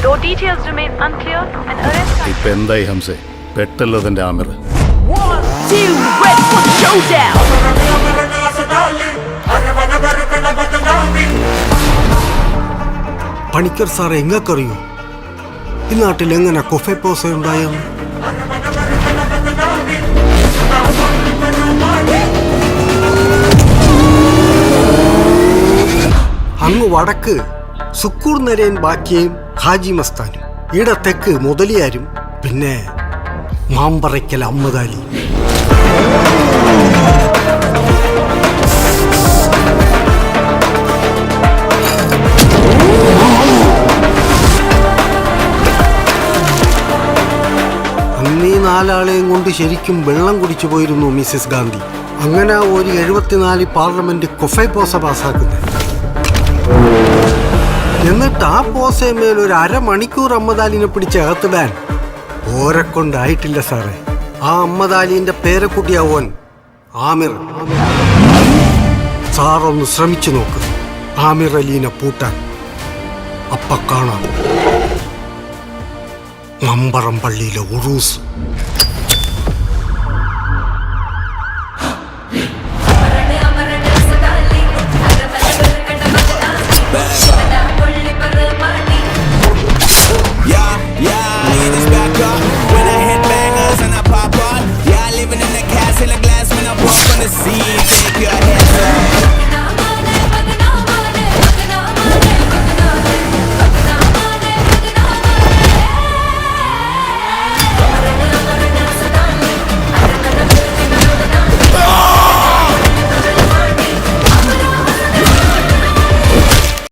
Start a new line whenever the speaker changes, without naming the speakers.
Though details remain unclear, an arrest...
ഇപ്പൊ എന്തായി ഹംസേ? പെട്ടല്ലോ തന്റെ Aamir.
1, 2, ready for showdown!
Panicker സാറെ എങ്ങക്കറിയോ ഈ നാട്ടിൽ എങ്ങനെ കൊഫെ പോസ ഉണ്ടായെന്ന്? അങ്ങ് വടക്ക് സുക്കൂർ നരയൻ ബാക്കിയും ഹാജി മസ്താനും, ഈട തെക്ക് മുതലിയാരും, പിന്നെ മാമ്പറയ്ക്കൽ അമ്മദാലി. അന്നീ നാലാളെയും കൊണ്ട് ശരിക്കും വെള്ളം കുടിച്ചു പോയിരുന്നു മിസ്സിസ് ഗാന്ധി. അങ്ങനെ ഒരു 74 പാർലമെന്റ് കൊഫെ പോസ പാസ്സാക്കുന്നത്. എന്നിട്ട് ആ പോസയമേൽ ഒരു അരമണിക്കൂർ അമ്മദാലിനെ പിടിച്ച് അകത്തിടാൻ ഓരെക്കൊണ്ടായിട്ടില്ല സാറേ. ആ അമ്മദാലിന്റെ പേരക്കുട്ടിയാവോൻ ആമിർ. സാറൊന്ന് ശ്രമിച്ചു നോക്ക് ആമിർ അലീനെ പൂട്ടാൻ. അപ്പ കാണാം മമ്പറം പള്ളിയിലെ ഉറൂസ്.